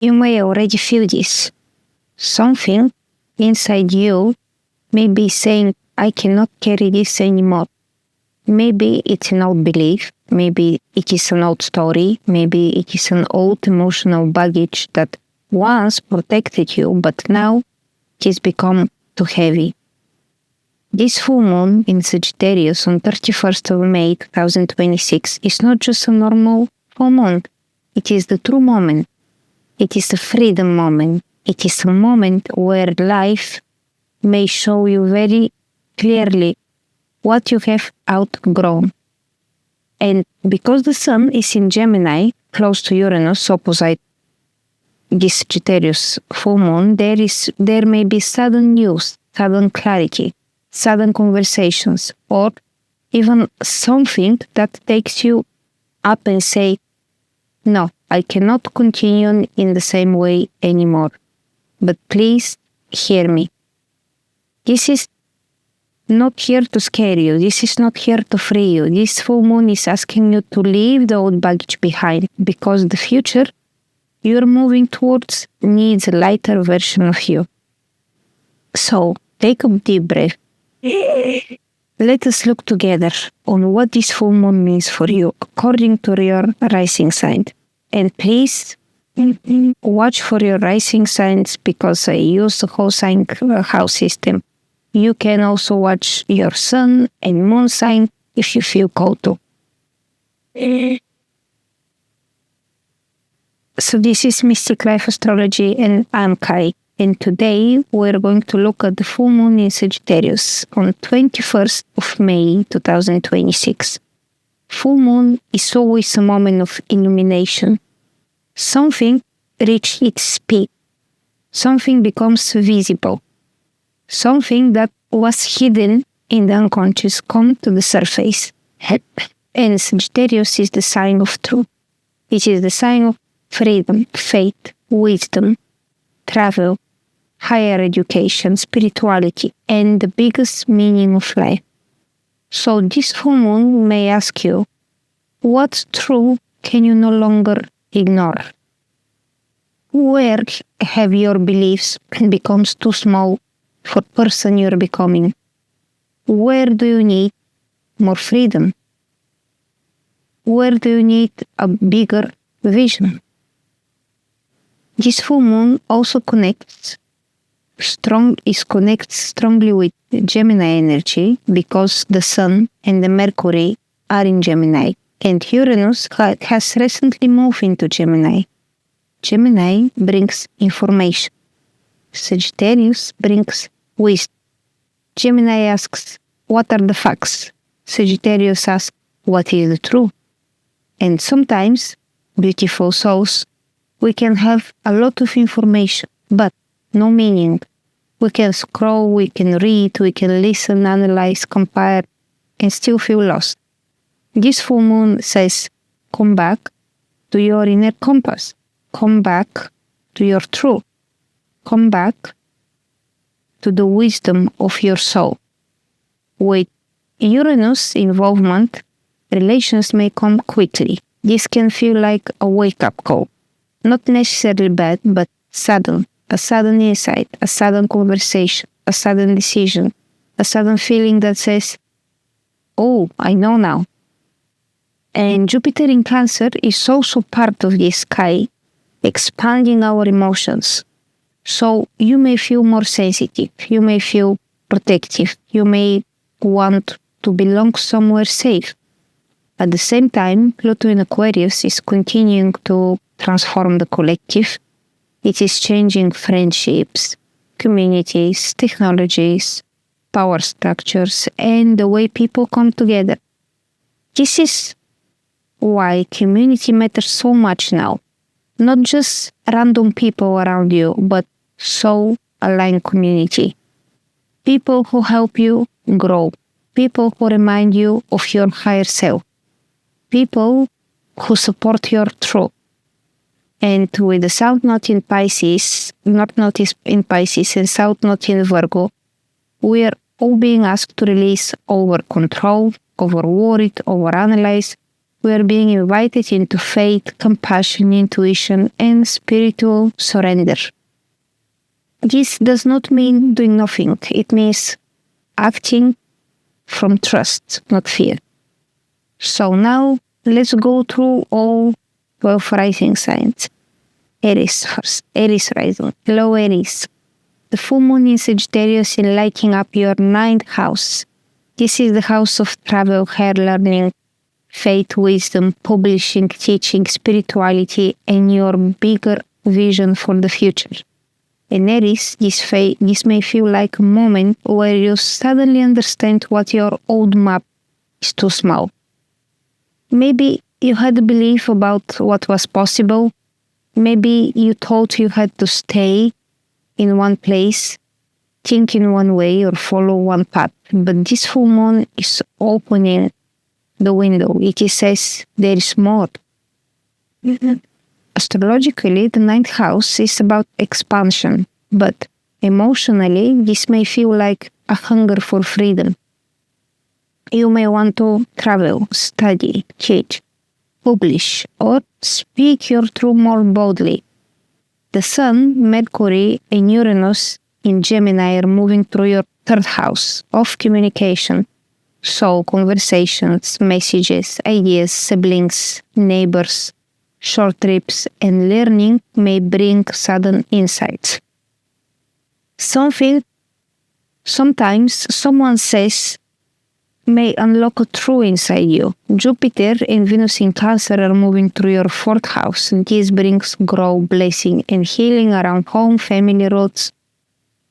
You may already feel this. Something inside you may be saying, I cannot carry this anymore. Maybe it's an old belief, maybe it is an old story, maybe it is an old emotional baggage that once protected you, but now it has become too heavy. This full moon in Sagittarius on 31st of May 2026 is not just a normal full moon. It is the true moment. It is a freedom moment. It is a moment where life may show you very clearly what you have outgrown. And because the sun is in Gemini, close to Uranus, opposite this Sagittarius full moon, there may be sudden news, sudden clarity, sudden conversations, or even something that takes you up and say, no, I cannot continue in the same way anymore. But please hear me. This is not here to scare you. This is not here to free you. This full moon is asking you to leave the old baggage behind, because the future you're moving towards needs a lighter version of you. So, take a deep breath. Let us look together on what this full moon means for you according to your rising sign. And please watch for your rising signs, because I use the whole sign house system. You can also watch your sun and moon sign if you feel called to. So this is Mystic Life Astrology, and I'm Kai. And today we're going to look at the full moon in Sagittarius on 21st of May 2026. Full moon is always a moment of illumination. Something reaches its peak. Something becomes visible. Something that was hidden in the unconscious comes to the surface. And Sagittarius is the sign of truth. It is the sign of freedom, faith, wisdom, travel, higher education, spirituality, and the biggest meaning of life. So this full moon may ask you, what truth can you no longer ignore? Where have your beliefs become too small for the person you're becoming? Where do you need more freedom? Where do you need a bigger vision? This full moon also connects strongly with Gemini energy, because the Sun and the Mercury are in Gemini, and Uranus has recently moved into Gemini. Gemini brings information. Sagittarius brings wisdom. Gemini asks, what are the facts? Sagittarius asks, what is the truth? And sometimes, beautiful souls, we can have a lot of information, but no meaning. We can scroll, we can read, we can listen, analyze, compare, and still feel lost. This full moon says, come back to your inner compass. Come back to your truth. Come back to the wisdom of your soul. With Uranus involvement, relations may come quickly. This can feel like a wake-up call. Not necessarily bad, but sudden. A sudden insight, a sudden conversation, a sudden decision, a sudden feeling that says, oh, I know now. And Jupiter in Cancer is also part of this sky, expanding our emotions. So you may feel more sensitive, you may feel protective, you may want to belong somewhere safe. At the same time, Pluto in Aquarius is continuing to transform the collective. It is changing friendships, communities, technologies, power structures, and the way people come together. This is why community matters so much now. Not just random people around you, but soul-aligned community. People who help you grow. People who remind you of your higher self. People who support your truth. And with the South Node in Pisces, North Node in Pisces and South Node in Virgo, we are all being asked to release over control, over worried, over analyze, We are being invited into faith, compassion, intuition, and spiritual surrender. This does not mean doing nothing. It means acting from trust, not fear. So now, let's go through all 12 rising signs. Aries first. Aries rising. Hello, Aries. The full moon in Sagittarius is lighting up your 9th house. This is the house of travel, higher learning, faith, wisdom, publishing, teaching, spirituality, and your bigger vision for the future. In Aries, this may feel like a moment where you suddenly understand what your old map is too small. Maybe you had a belief about what was possible. Maybe you thought you had to stay in one place, think in one way, or follow one path. But this full moon is opening the window. It says there is more. Astrologically, the 9th house is about expansion, but emotionally, this may feel like a hunger for freedom. You may want to travel, study, teach, publish, or speak your truth more boldly. The Sun, Mercury, and Uranus in Gemini are moving through your 3rd house of communication. So conversations, messages, ideas, siblings, neighbors, short trips, and learning may bring sudden insights. Sometimes someone says may unlock a truth inside you. Jupiter and Venus in Cancer are moving through your 4th house. This brings growth, blessing, and healing around home, family roots,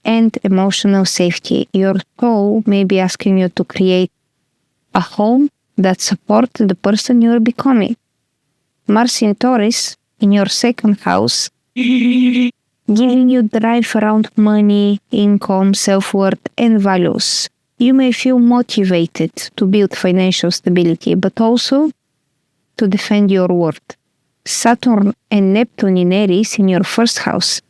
and emotional safety. Your soul may be asking you to create a home that supports the person you are becoming. Mars in Taurus in your 2nd house, giving you drive around money, income, self-worth, and values. You may feel motivated to build financial stability, but also to defend your worth. Saturn and Neptune in Aries in your 1st house.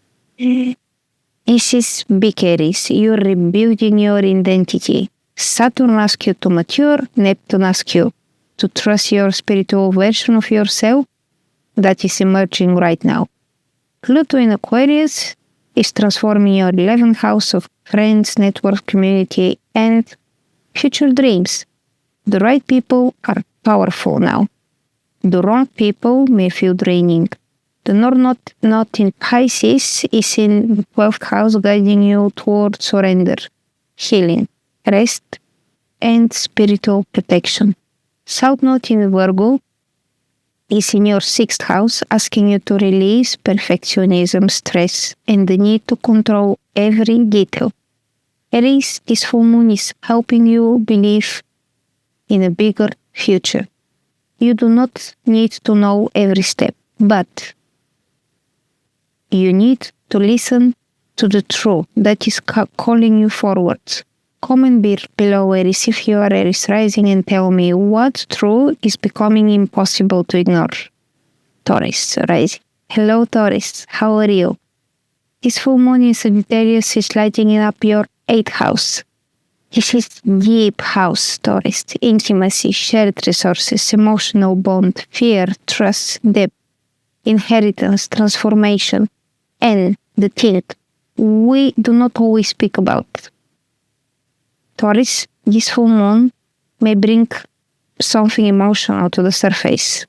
This is big Aries. You're rebuilding your identity. Saturn asks you to mature, Neptune asks you to trust your spiritual version of yourself that is emerging right now. Pluto in Aquarius is transforming your 11th house of friends, network, community, and future dreams. The right people are powerful now. The wrong people may feel draining. The North Node in Pisces is in the 12th house, guiding you toward surrender, healing, rest, and spiritual protection. South Node in Virgo is in your 6th house, asking you to release perfectionism, stress, and the need to control every detail. Aries, this full moon is helping you believe in a bigger future. You do not need to know every step, but you need to listen to the truth that is calling you forward. Comment below Aries if you are Aries rising and tell me what truth is becoming impossible to ignore. Taurus rising. Hello Taurus, how are you? This full moon in Sagittarius is lighting up your 8th house. This is deep house, Taurus. Intimacy, shared resources, emotional bond, fear, trust, depth, inheritance, transformation, and the thing we do not always speak about. Taurus, this full moon may bring something emotional to the surface.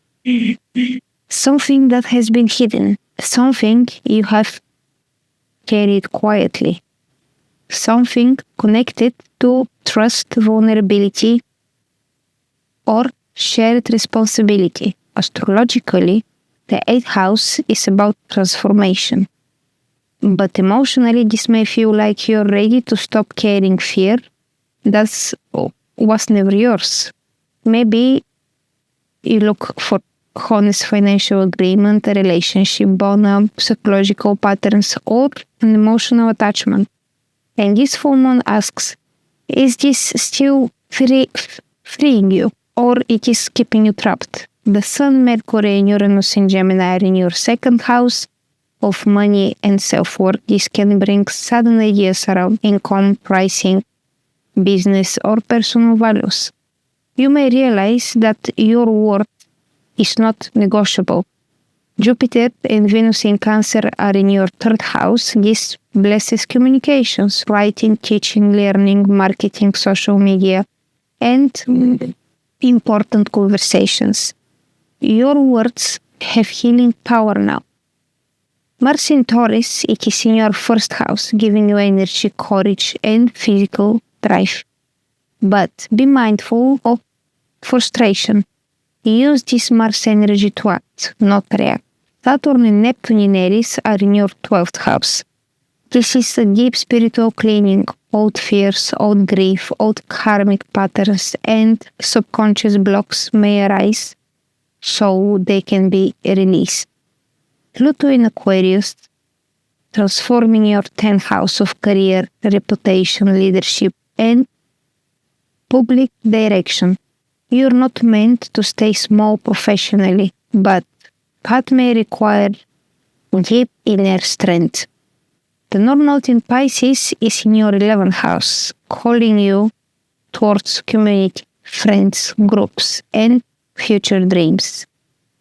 Something that has been hidden. Something you have carried quietly. Something connected to trust, vulnerability, or shared responsibility. Astrologically, the 8th house is about transformation. But emotionally, this may feel like you're ready to stop carrying fear that was never yours. Maybe you look for honest financial agreement, a relationship, bond, psychological patterns, or an emotional attachment. And this full moon asks, is this still freeing you, or it is keeping you trapped? The Sun, Mercury, and Uranus in Gemini are in your 2nd house of money and self-worth. This can bring sudden ideas around income, pricing, business, or personal values. You may realize that your worth is not negotiable. Jupiter and Venus in Cancer are in your third house. This blesses communications, writing, teaching, learning, marketing, social media, and important conversations. Your words have healing power now. Mars in Taurus, it is in your first house, giving you energy, courage, and physical drive. But be mindful of frustration. Use this Mars energy to act, not react. Saturn and Neptune in Aries are in your 12th house. This is a deep spiritual cleaning. Old fears, old grief, old karmic patterns, and subconscious blocks may arise, so they can be released. Pluto in Aquarius, transforming your 10th house of career, reputation, leadership, and public direction. You're not meant to stay small professionally, but that may require deep inner strength. The North Node in Pisces is in your 11th house, calling you towards community, friends, groups, and future dreams.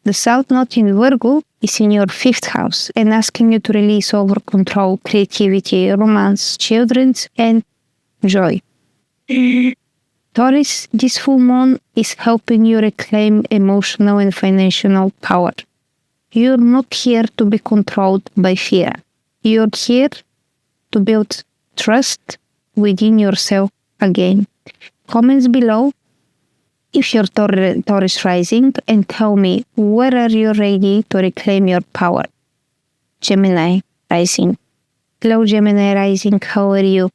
The South Node in Virgo is in your 5th house and asking you to release over control, creativity, romance, children, and joy. Taurus, this full moon is helping you reclaim emotional and financial power. You're not here to be controlled by fear. You're here to build trust within yourself again. Comments below if you're Taurus rising and tell me where are you ready to reclaim your power. Gemini rising. Hello Gemini rising, how are you?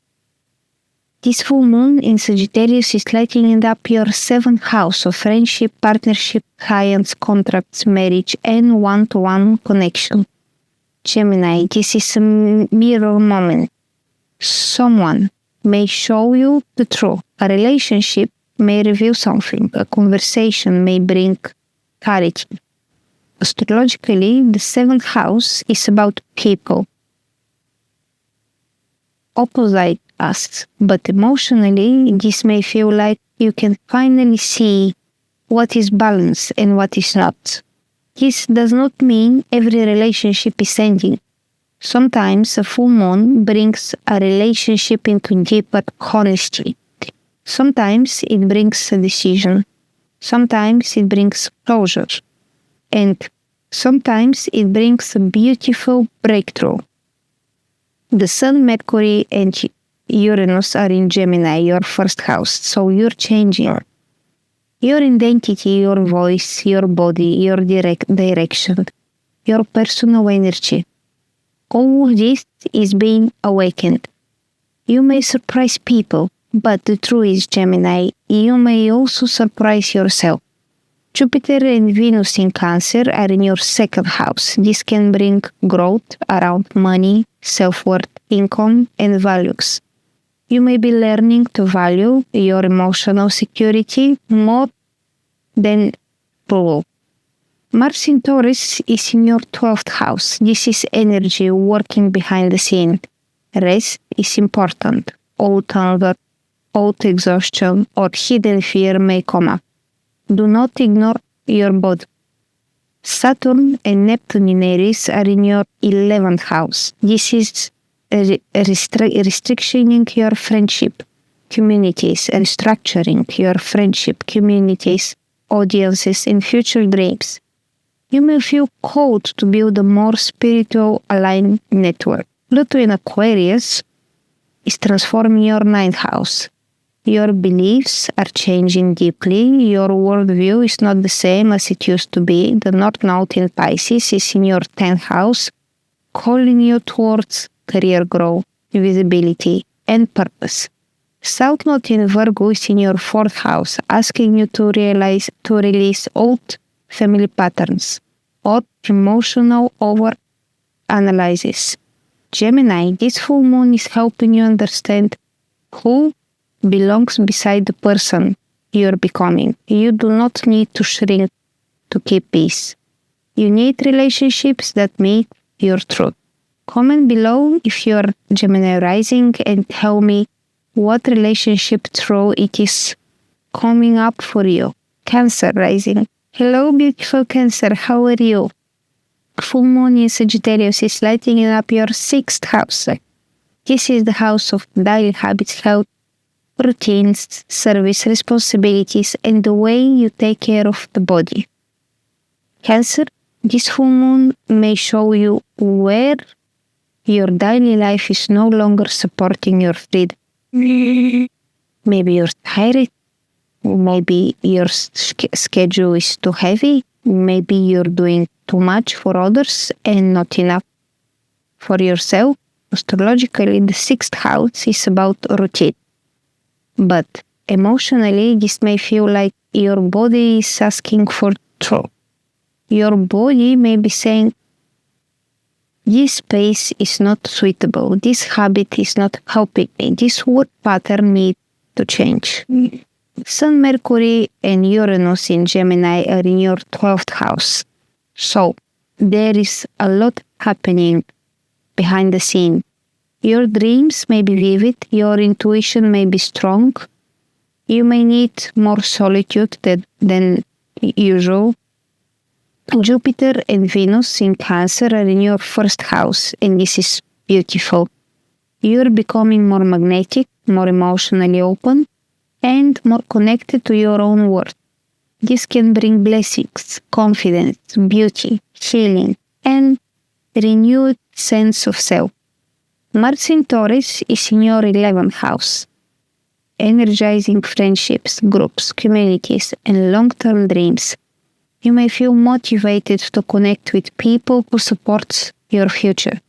This full moon in Sagittarius is lighting up your 7th house of friendship, partnership, clients, contracts, marriage, and one-to-one connection. Gemini, this is a mirror moment. Someone may show you the truth. A relationship may reveal something. A conversation may bring clarity. Astrologically, the 7th house is about people. Opposite us, but emotionally, this may feel like you can finally see what is balanced and what is not. This does not mean every relationship is ending. Sometimes a full moon brings a relationship into deeper honesty. Sometimes it brings a decision. Sometimes it brings closure. And sometimes it brings a beautiful breakthrough. The Sun, Mercury, and Uranus are in Gemini, your 1st house, so you're changing. Your identity, your voice, your body, your direction, your personal energy. All of this is being awakened. You may surprise people, but the truth is, Gemini, you may also surprise yourself. Jupiter and Venus in Cancer are in your 2nd house. This can bring growth around money, self-worth, income, and values. You may be learning to value your emotional security more than approval. Mars in Taurus is in your 12th house. This is energy working behind the scene. Rest is important. Old anger, old exhaustion, or hidden fear may come up. Do not ignore your body. Saturn and Neptune in Aries are in your 11th house. This is restricting your friendship communities and structuring your friendship communities, audiences, and future dreams. You may feel called to build a more spiritual aligned network. Pluto in Aquarius is transforming your 9th house. Your beliefs are changing deeply. Your worldview is not the same as it used to be. The North Node in Pisces is in your 10th house, calling you towards career growth, visibility, and purpose. South Node in Virgo is in your 4th house, asking you to release old family patterns or emotional over-analysis. Gemini, this full moon is helping you understand who belongs beside the person you're becoming. You do not need to shrink to keep peace. You need relationships that meet your truth. Comment below if you're Gemini rising and tell me what relationship truth it is coming up for you. Cancer rising. Hello, beautiful Cancer. How are you? Full moon in Sagittarius is lighting up your 6th house. This is the house of daily habits, health, routines, service, responsibilities, and the way you take care of the body. Cancer, this full moon may show you where your daily life is no longer supporting your freedom. Maybe you're tired. Maybe your schedule is too heavy. Maybe you're doing too much for others and not enough for yourself. Astrologically, the 6th house is about routine. But emotionally, this may feel like your body is asking for trouble. Your body may be saying, this space is not suitable. This habit is not helping me. This work pattern needs to change. Sun, Mercury, and Uranus in Gemini are in your 12th house. So, there is a lot happening behind the scene. Your dreams may be vivid, your intuition may be strong. You may need more solitude than usual. Jupiter and Venus in Cancer are in your 1st house, and this is beautiful. You're becoming more magnetic, more emotionally open, and more connected to your own world. This can bring blessings, confidence, beauty, healing, and renewed sense of self. Mars in Taurus is in your 11th house, energizing friendships, groups, communities, and long-term dreams. You may feel motivated to connect with people who support your future.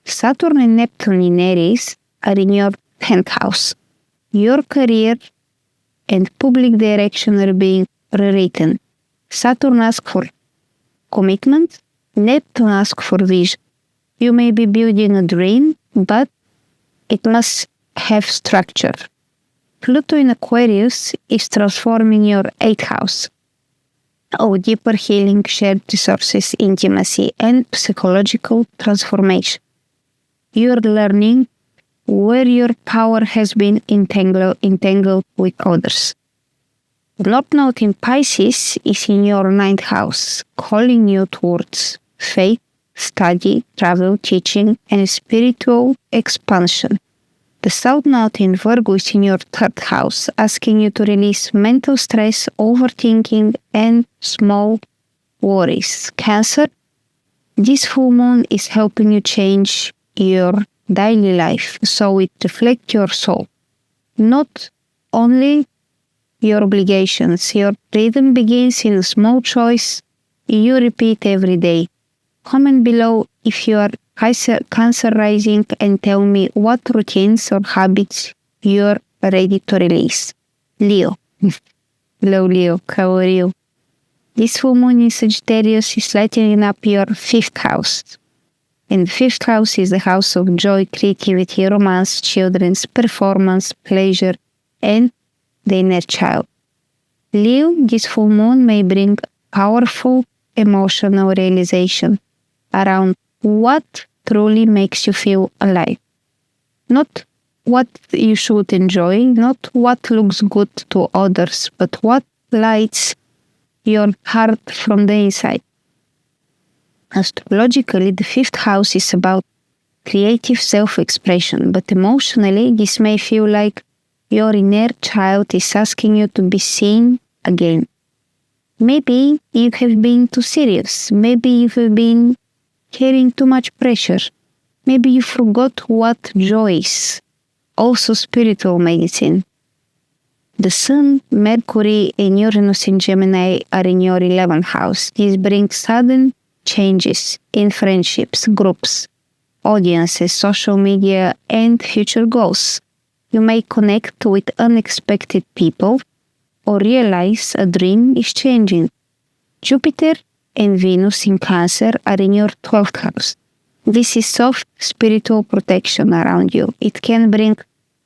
Saturn and Neptune in Aries are in your 10th house. Your career and public direction are being rewritten. Saturn asks for commitment, Neptune asks for vision. You may be building a dream, but it must have structure. Pluto in Aquarius is transforming your 8th house. Deeper healing, shared resources, intimacy, and psychological transformation. You're learning where your power has been entangled with others. The North Node in Pisces is in your 9th house, calling you towards faith, study, travel, teaching, and spiritual expansion. The South Node in Virgo is in your 3rd house, asking you to release mental stress, overthinking, and small worries. Cancer, this full moon is helping you change your daily life so it reflects your soul, not only your obligations. Your freedom begins in a small choice you repeat every day. Comment below if you are Cancer rising and tell me what routines or habits you're ready to release. Leo. Hello Leo, how are you? This full moon in Sagittarius is lighting up your 5th house. And the 5th house is the house of joy, creativity, romance, children's performance, pleasure, and the inner child. Leo, this full moon may bring powerful emotional realization around what truly makes you feel alive. Not what you should enjoy, not what looks good to others, but what lights your heart from the inside. Astrologically, the 5th house is about creative self-expression, but emotionally, this may feel like your inner child is asking you to be seen again. Maybe you have been too serious. Maybe you have been carrying too much pressure. Maybe you forgot what joy is. Also spiritual medicine. The Sun, Mercury, and Uranus in Gemini are in your 11th house. This brings sudden changes in friendships, groups, audiences, social media, and future goals. You may connect with unexpected people or realize a dream is changing. Jupiter and Venus in Cancer are in your 12th house. This is soft spiritual protection around you. It can bring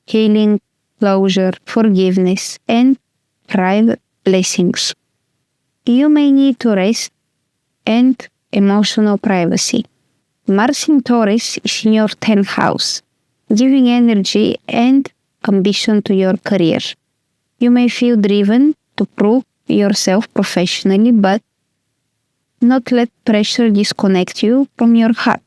healing, closure, forgiveness, and private blessings. You may need to rest and emotional privacy. Mars in Taurus is in your 10th house, giving energy and ambition to your career. You may feel driven to prove yourself professionally, but not let pressure disconnect you from your heart.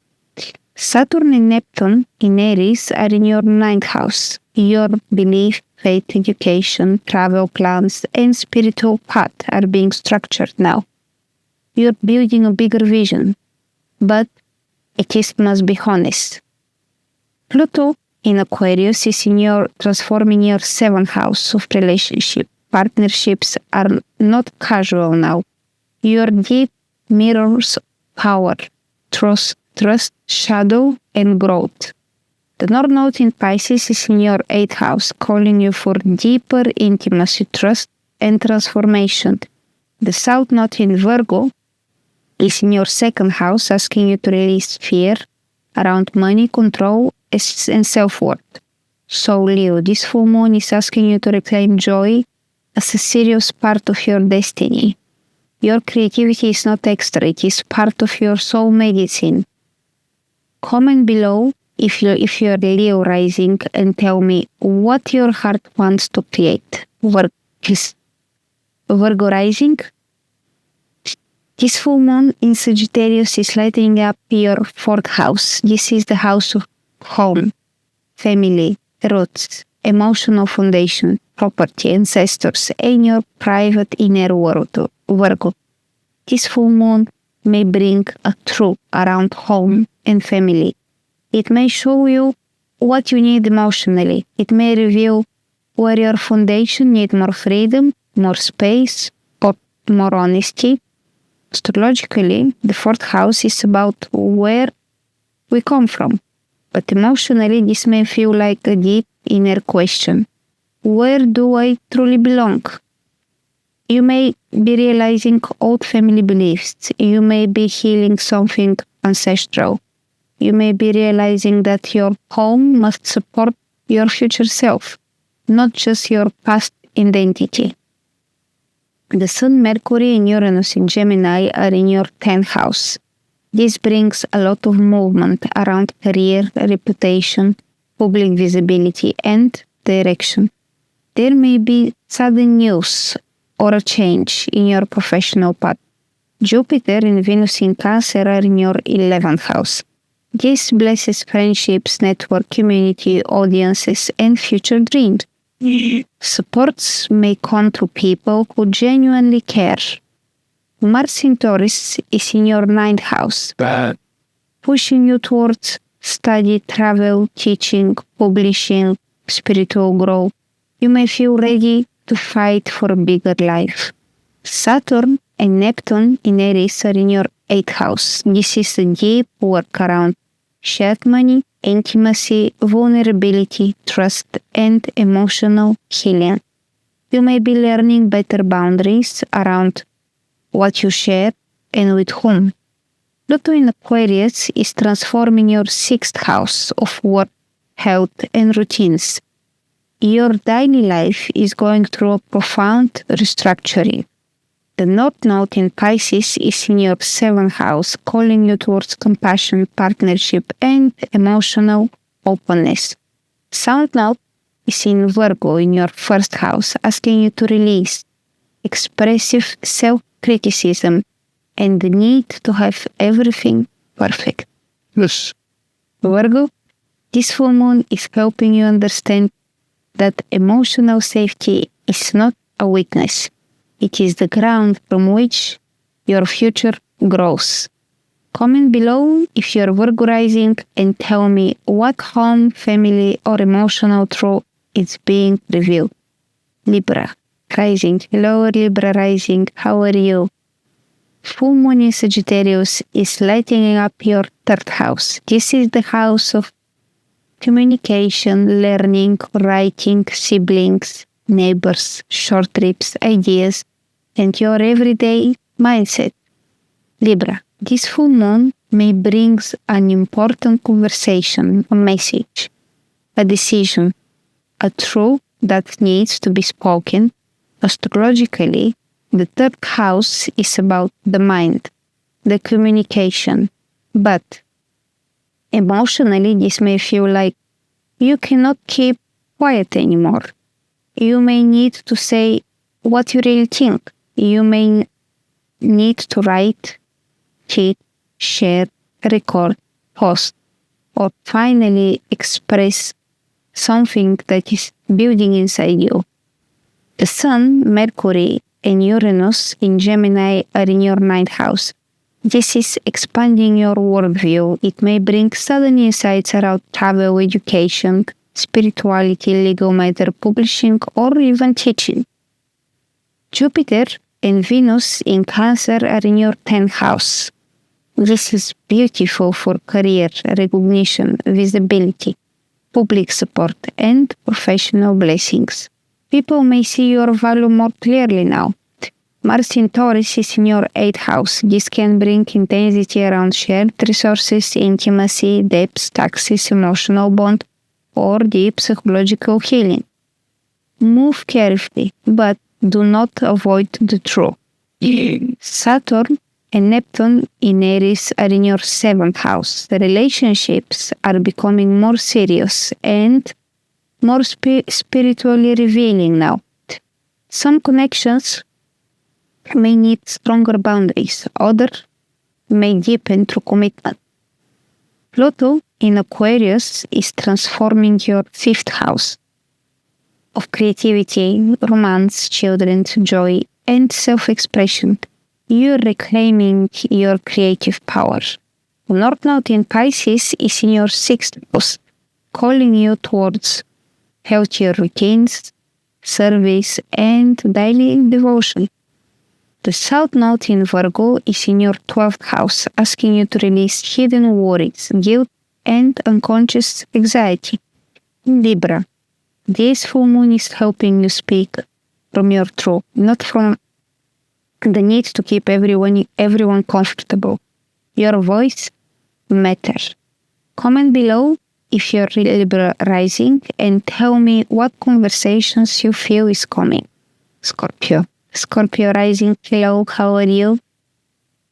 Saturn and Neptune in Aries are in your ninth house. Your belief, faith, education, travel plans, and spiritual path are being structured now. You're building a bigger vision, but it must be honest. Pluto in Aquarius is transforming your seventh house of relationship. Partnerships are not casual now. Your deep mirrors power, trust, shadow, and growth. The North Node in Pisces is in your 8th house, calling you for deeper intimacy, trust, and transformation. The South Node in Virgo is in your 2nd house, asking you to release fear around money, control, and self-worth. So Leo, this full moon is asking you to reclaim joy as a serious part of your destiny. Your creativity is not extra, it is part of your soul medicine. Comment below if you're Leo rising and tell me what your heart wants to create. Virgo rising? This full moon in Sagittarius is lighting up your 4th house. This is the house of home, family, roots, emotional foundation, property, ancestors, and your private inner world, Virgo. This full moon may bring a truth around home and family. It may show you what you need emotionally. It may reveal where your foundation needs more freedom, more space, or more honesty. Astrologically, the 4th house is about where we come from. But emotionally, this may feel like a deep inner question. Where do I truly belong? You may be realizing old family beliefs. You may be healing something ancestral. You may be realizing that your home must support your future self, not just your past identity. The Sun, Mercury, and Uranus in Gemini are in your 10th house. This brings a lot of movement around career, reputation, public visibility, and direction. There may be sudden news or a change in your professional path. Jupiter and Venus in Cancer are in your 11th house. This blesses friendships, network, community, audiences, and future dreams. Supports may come to people who genuinely care. Mars in Taurus is in your 9th house, pushing you towards study, travel, teaching, publishing, spiritual growth. You may feel ready to fight for a bigger life. Saturn and Neptune in Aries are in your 8th house. This is a deep work around shared money, intimacy, vulnerability, trust, and emotional healing. You may be learning better boundaries around what you share and with whom. Pluto in Aquarius is transforming your 6th house of work, health, and routines. Your daily life is going through a profound restructuring. The North Node in Pisces is in your 7th house, calling you towards compassion, partnership, and emotional openness. South Node is in Virgo in your 1st house, asking you to release expressive self-criticism and the need to have everything perfect. Yes. Virgo, this full moon is helping you understand that emotional safety is not a weakness. It is the ground from which your future grows. Comment below if you're Virgo rising and tell me what home, family, or emotional truth is being revealed. Libra rising. Hello Libra rising, how are you? Full moon in Sagittarius is lighting up your 3rd house. This is the house of communication, learning, writing, siblings, neighbors, short trips, ideas, and your everyday mindset. Libra, this full moon may bring an important conversation, a message, a decision, a truth that needs to be spoken. Astrologically, the 3rd house is about the mind, the communication, but emotionally this may feel like you cannot keep quiet anymore. You may need to say what you really think. You may need to write, cheat, share, record, post, or finally express something that is building inside you. The Sun, Mercury, and Uranus in Gemini are in your ninth house. This is expanding your worldview. It may bring sudden insights around travel, education, spirituality, legal matter, publishing, or even teaching. Jupiter and Venus in Cancer are in your 10th house. This is beautiful for career, recognition, visibility, public support, and professional blessings. People may see your value more clearly now. Mars in Taurus is in your 8th house. This can bring intensity around shared resources, intimacy, debts, taxes, emotional bond, or deep psychological healing. Move carefully, but do not avoid the truth. Saturn and Neptune in Aries are in your 7th house. The relationships are becoming more serious and more spiritually revealing now. Some connections may need stronger boundaries. Others may deepen through commitment. Pluto in Aquarius is transforming your 5th house of creativity, romance, children, joy, and self-expression. You're reclaiming your creative power. The North Node in Pisces is in your 6th house, calling you towards healthier routines, service, and daily devotion. The South Node in Virgo is in your 12th house, asking you to release hidden worries, guilt, and unconscious anxiety. In Libra, this full moon is helping you speak from your truth, not from the need to keep everyone comfortable. Your voice matters. Comment below if you're Libra rising and tell me what conversations you feel is coming. Scorpio rising, hello, how are you?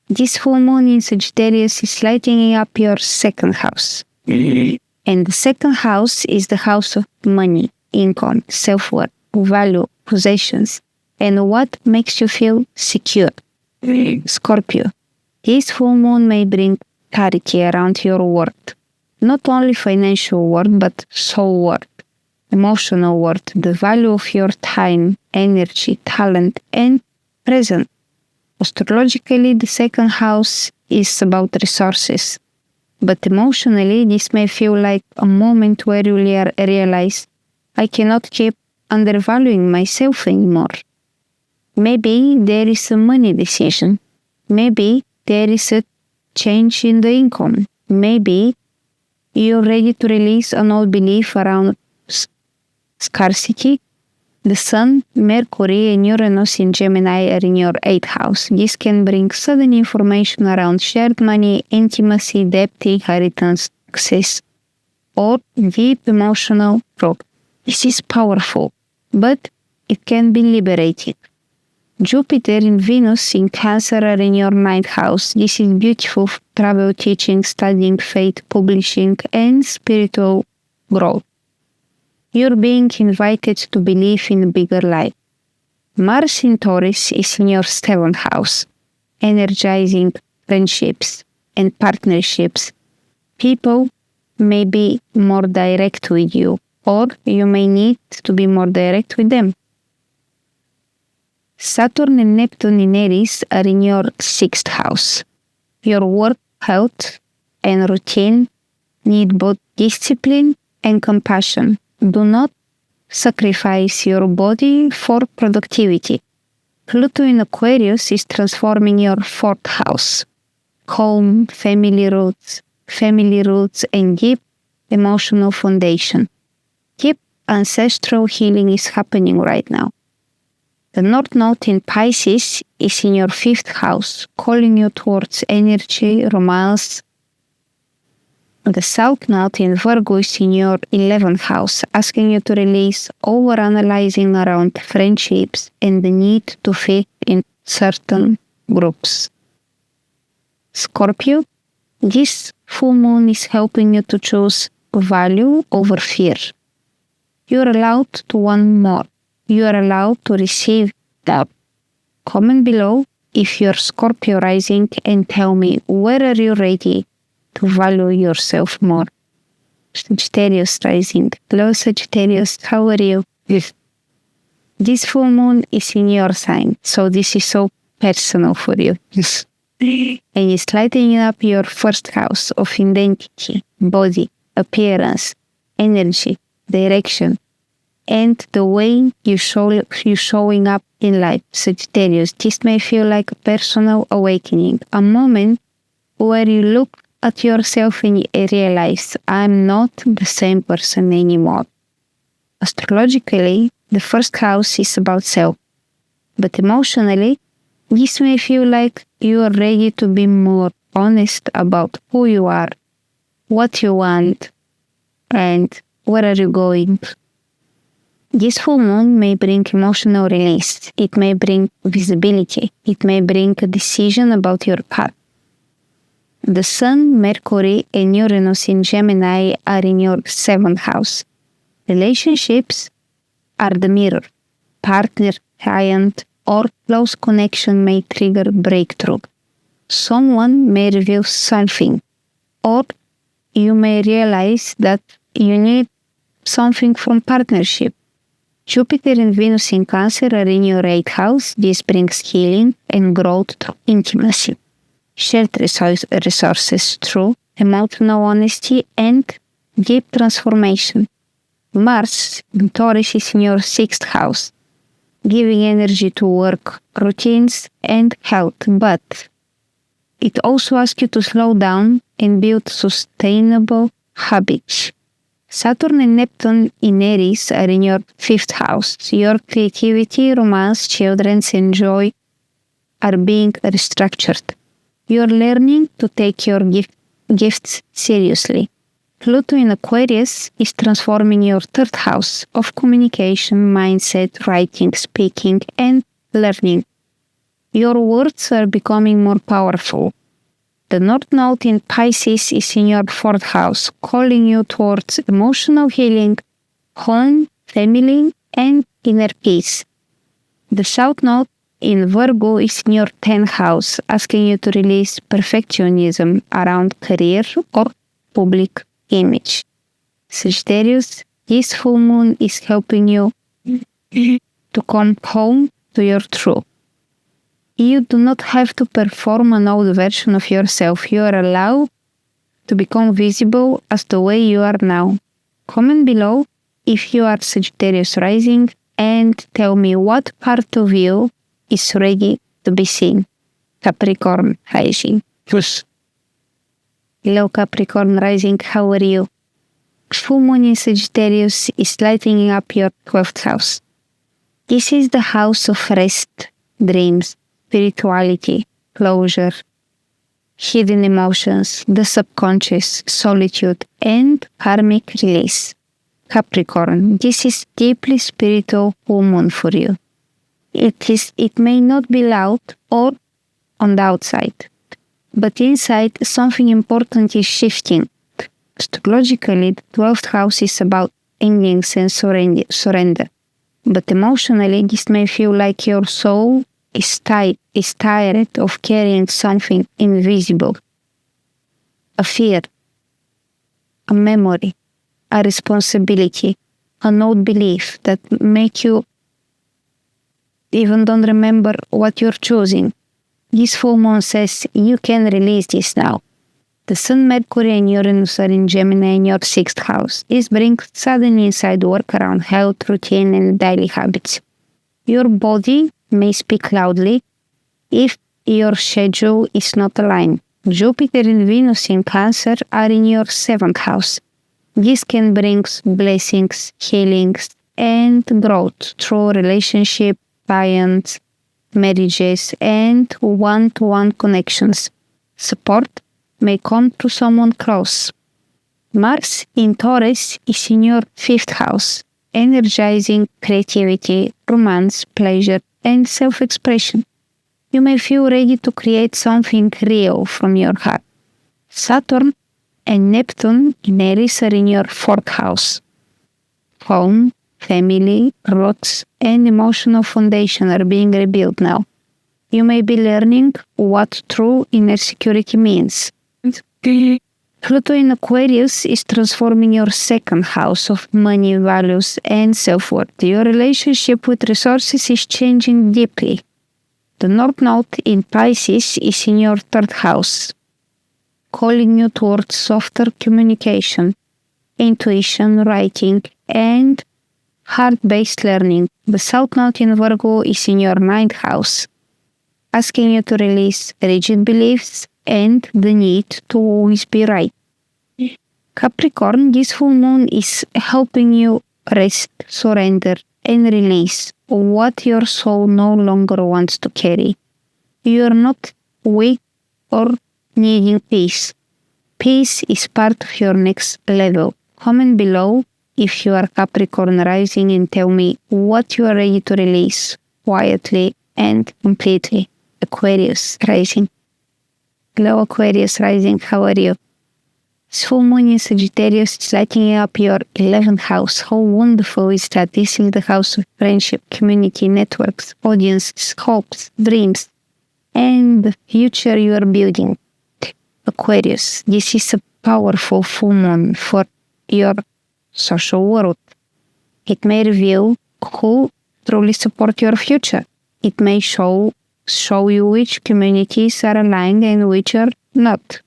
This full moon in Sagittarius is lighting up your 2nd house. And the 2nd house is the house of money, income, self-worth, value, possessions, and what makes you feel secure. Scorpio, this full moon may bring clarity around your worth. Not only financial worth, but soul worth, emotional worth, the value of your time, energy, talent, and presence. Astrologically, the 2nd house is about resources. But emotionally, this may feel like a moment where you realize, I cannot keep undervaluing myself anymore. Maybe there is a money decision. Maybe there is a change in the income. Maybe you're ready to release an old belief around scarcity. The Sun, Mercury, and Uranus in Gemini are in your 8th house. This can bring sudden information around shared money, intimacy, debt, inheritance, access, or deep emotional growth. This is powerful, but it can be liberating. Jupiter and Venus in Cancer are in your 9th house. This is beautiful for travel, teaching, studying, faith, publishing, and spiritual growth. You're being invited to believe in a bigger life. Mars in Taurus is in your 7th house, energizing friendships and partnerships. People may be more direct with you, or you may need to be more direct with them. Saturn and Neptune in Aries are in your 6th house. Your work, health, and routine need both discipline and compassion. Do not sacrifice your body for productivity. Pluto in Aquarius is transforming your 4th house. Home, family roots, and deep emotional foundation. Deep ancestral healing is happening right now. The North Node in Pisces is in your 5th house, calling you towards energy, romance. The South Node in Virgo is in your 11th house, asking you to release overanalyzing around friendships and the need to fit in certain groups. Scorpio, this full moon is helping you to choose value over fear. You're allowed to want more. You are allowed to receive love, Comment below if you're Scorpio rising and tell me where are you ready to value yourself more. Sagittarius rising. Hello Sagittarius, how are you? Yes. This full moon is in your sign, so this is so personal for you. Yes. And it's lighting up your first house of identity, body, appearance, energy, direction, and the way you're showing up in life. Sagittarius, this may feel like a personal awakening, a moment where you look at yourself and realize, I'm not the same person anymore. Astrologically, the first house is about self, but emotionally, this may feel like you are ready to be more honest about who you are, what you want, and where are you going. This full moon may bring emotional release. It may bring visibility. It may bring a decision about your path. The Sun, Mercury, and Uranus in Gemini are in your 7th house. Relationships are the mirror. Partner, client, or close connection may trigger breakthrough. Someone may reveal something, or you may realize that you need something from partnership. Jupiter and Venus in Cancer are in your 8th house. This brings healing and growth through intimacy, shared resources through emotional honesty, and deep transformation. Mars in Taurus is in your 6th house, giving energy to work, routines, and health, but it also asks you to slow down and build sustainable habits. Saturn and Neptune in Aries are in your 5th house. Your creativity, romance, children, and joy are being restructured. You're learning to take your gifts seriously. Pluto in Aquarius is transforming your 3rd house of communication, mindset, writing, speaking, and learning. Your words are becoming more powerful. The North Node in Pisces is in your 4th house, calling you towards emotional healing, home, family, and inner peace. The South Node in Virgo is in your 10th house, asking you to release perfectionism around career or public image. Sagittarius, this full moon is helping you to come home to your truth. You do not have to perform an old version of yourself. You are allowed to become visible as the way you are now. Comment below if you are Sagittarius rising and tell me what part of you is ready to be seen. Capricorn rising. Yes. Hello Capricorn rising, how are you? Full moon in Sagittarius is lighting up your 12th house. This is the house of rest, dreams, spirituality, closure, hidden emotions, the subconscious, solitude, and karmic release. Capricorn, this is deeply spiritual full moon for you. It may not be loud or on the outside, but inside something important is shifting. Astrologically, the 12th house is about endings and surrender. But emotionally, this may feel like your soul is tired of carrying something invisible. A fear, a memory, a responsibility, an old belief that make you even don't remember what you're choosing. This full moon says you can release this now. The Sun, Mercury, and Uranus are in Gemini in your 6th house. This brings sudden inside work around health, routine, and daily habits. Your body may speak loudly if your schedule is not aligned. Jupiter and Venus in Cancer are in your 7th house. This can bring blessings, healings, and growth through relationship, clients, marriages, and one-to-one connections. Support may come to someone close. Mars in Taurus is in your 5th house, energizing creativity, romance, pleasure, and self-expression. You may feel ready to create something real from your heart. Saturn and Neptune in Aries are in your 4th house. Home, family, roots, and emotional foundation are being rebuilt now. You may be learning what true inner security means. Pluto in Aquarius is transforming your second house of money, values, and self-worth. Your relationship with resources is changing deeply. The North Node in Pisces is in your third house, calling you towards softer communication, intuition, writing, and heart-based learning. The South Node in Virgo is in your ninth house, asking you to release rigid beliefs and the need to always be right. Capricorn, this full moon is helping you rest, surrender, and release what your soul no longer wants to carry. You are not weak or needing peace. Peace is part of your next level. Comment below if you are Capricorn rising and tell me what you are ready to release quietly and completely. Aquarius rising. Hello Aquarius rising, how are you? This full moon in Sagittarius is lighting up your 11th house. How wonderful is that? This is the house of friendship, community, networks, audiences, hopes, dreams, and the future you are building. Aquarius, this is a powerful full moon for your social world. It may reveal who truly support your future. It may show you which communities are aligned and which are not.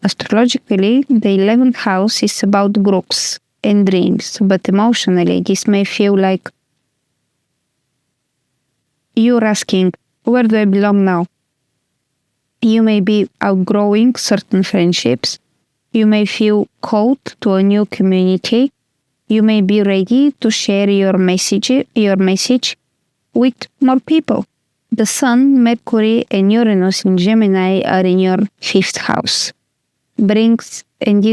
Astrologically, the 11th house is about groups and dreams, but emotionally, this may feel like you're asking, where do I belong now? You may be outgrowing certain friendships. You may feel called to a new community. You may be ready to share your message with more people. The Sun, Mercury, and Uranus in Gemini are in your 5th house. This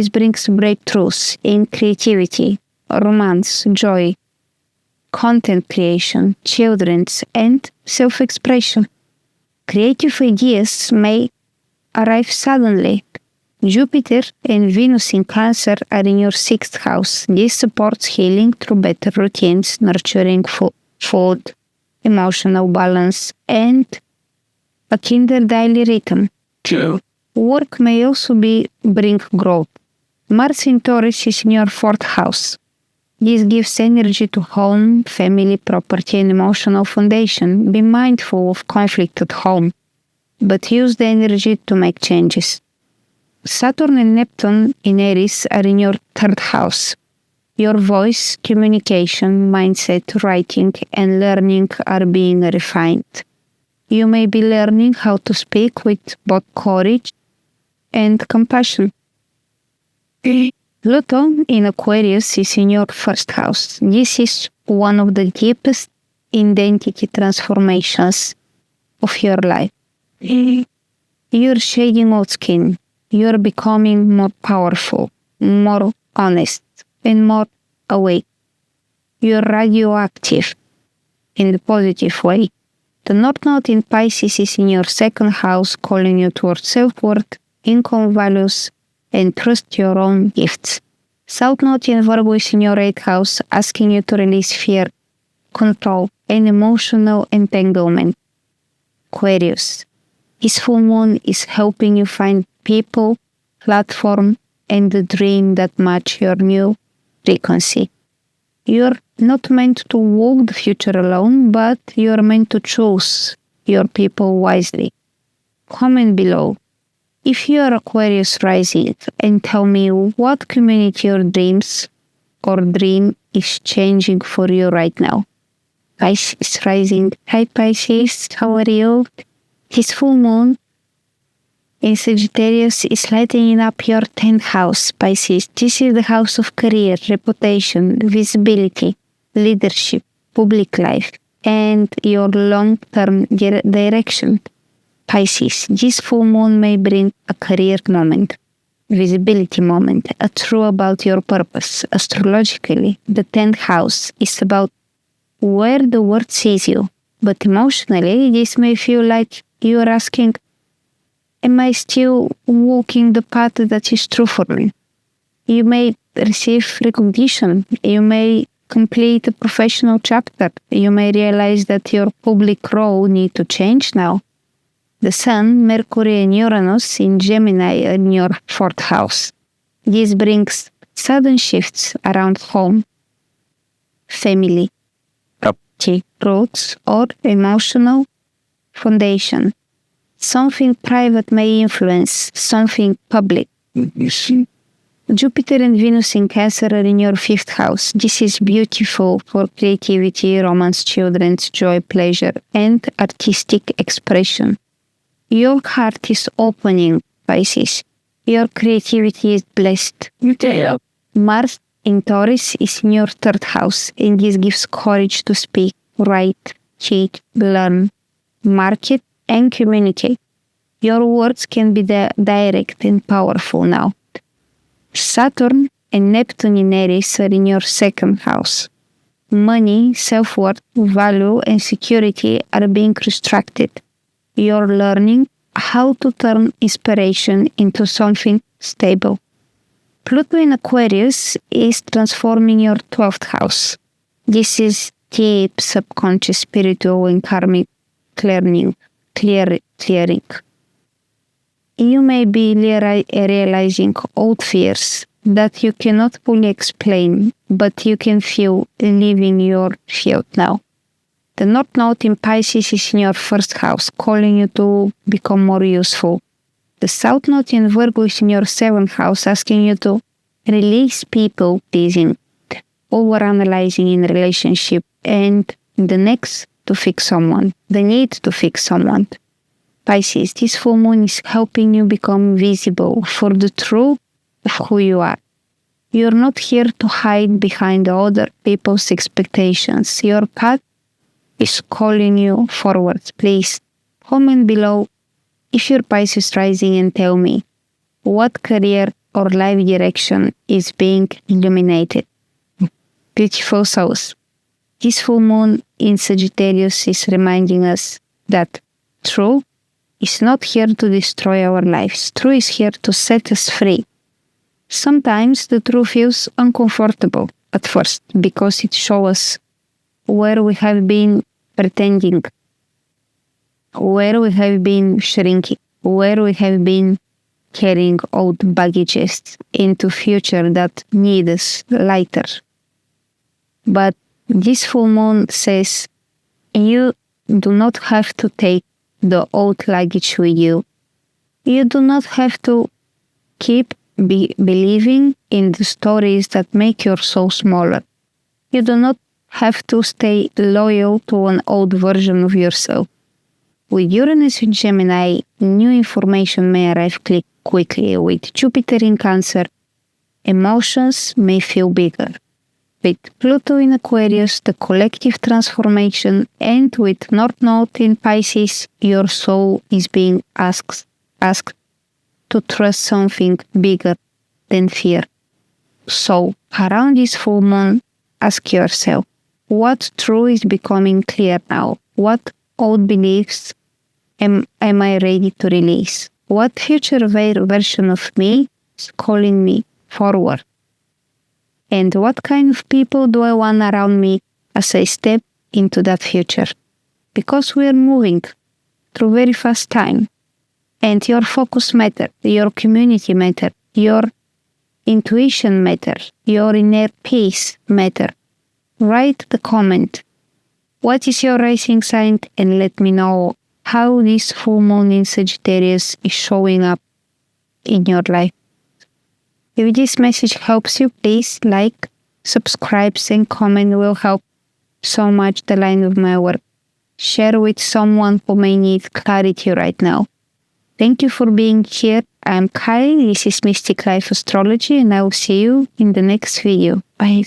brings breakthroughs in creativity, romance, joy, content creation, children's, and self-expression. Creative ideas may arrive suddenly. Jupiter and Venus in Cancer are in your 6th house. This supports healing through better routines, nurturing food, emotional balance, and a kinder daily rhythm. Work may also bring growth. Mars in Taurus is in your 4th house. This gives energy to home, family, property, and emotional foundation. Be mindful of conflict at home, but use the energy to make changes. Saturn and Neptune in Aries are in your 3rd house. Your voice, communication, mindset, writing, and learning are being refined. You may be learning how to speak with both courage and compassion. Pluto in Aquarius is in your 1st house. This is one of the deepest identity transformations of your life. You're shedding old skin. You're becoming more powerful, more honest, and more awake. You're radioactive in the positive way. The North Node in Pisces is in your 2nd house, calling you towards self-worth, income values, and trust your own gifts. South Node in Virgo is in your 8th house, asking you to release fear, control, and emotional entanglement. Aquarius, this full moon is helping you find people, platform, and the dream that match your new frequency. You're not meant to walk the future alone, but you're meant to choose your people wisely. Comment below if you are Aquarius rising and tell me what community or dreams or dream is changing for you right now. Pisces rising. Hi Pisces, how are you? This full moon in Sagittarius is lighting up your 10th house, Pisces. This is the house of career, reputation, visibility, leadership, public life, and your long-term direction. Pisces, this full moon may bring a career moment, visibility moment, a truth about your purpose. Astrologically, the 10th house is about where the world sees you, but emotionally, this may feel like you are asking, am I still walking the path that is true for me? You may receive recognition. You may complete a professional chapter. You may realize that your public role needs to change now. The Sun, Mercury and Uranus in Gemini are in your 4th house. This brings sudden shifts around home, family, property, roots, or emotional foundation. Something private may influence something public. Jupiter and Venus in Cancer are in your 5th house. This is beautiful for creativity, romance, children's joy, pleasure, and artistic expression. Your heart is opening, Pisces. Your creativity is blessed. Mars in Taurus is in your 3rd house, and this gives courage to speak, write, teach, learn, market, and communicate. Your words can be direct and powerful now. Saturn and Neptune in Aries are in your 2nd house. Money, self-worth, value, and security are being restricted. You're learning how to turn inspiration into something stable. Pluto in Aquarius is transforming your 12th house. This is deep subconscious, spiritual, and karmic clearing. You may be realizing old fears that you cannot fully explain, but you can feel leaving your field now. The North Node in Pisces is in your 1st house, calling you to become more useful. The South Node in Virgo is in your 7th house, asking you to release people pleasing, overanalyzing in relationship, and the next to fix someone, the need to fix someone. Pisces, this full moon is helping you become visible for the truth of who you are. You're not here to hide behind other people's expectations. Your path is calling you forward. Please comment below if you're Pisces rising and tell me what career or life direction is being illuminated. Beautiful souls. This full moon in Sagittarius is reminding us that truth is not here to destroy our lives. Truth is here to set us free. Sometimes the truth feels uncomfortable at first because it shows us where we have been pretending, where we have been shrinking, where we have been carrying old baggages into future that need us lighter. But this full moon says you do not have to take the old luggage with you. You do not have to keep believing in the stories that make your soul smaller. You do not have to stay loyal to an old version of yourself. With Uranus in Gemini, new information may arrive quickly. With Jupiter in Cancer, emotions may feel bigger. With Pluto in Aquarius, the collective transformation, and with North Node in Pisces, your soul is being asked to trust something bigger than fear. So, around this full moon, ask yourself, what truth is becoming clear now? What old beliefs am I ready to release? What future version of me is calling me forward? And what kind of people do I want around me as I step into that future? Because we are moving through very fast time. And your focus matters, your community matters, your intuition matters, your inner peace matters. Write the comment. What is your rising sign? And let me know how this full moon in Sagittarius is showing up in your life. If this message helps you, please like, subscribe, and comment will help so much the line of my work. Share with someone who may need clarity right now. Thank you for being here. I'm Kai. This is Mystic Life Astrology, and I will see you in the next video. Bye.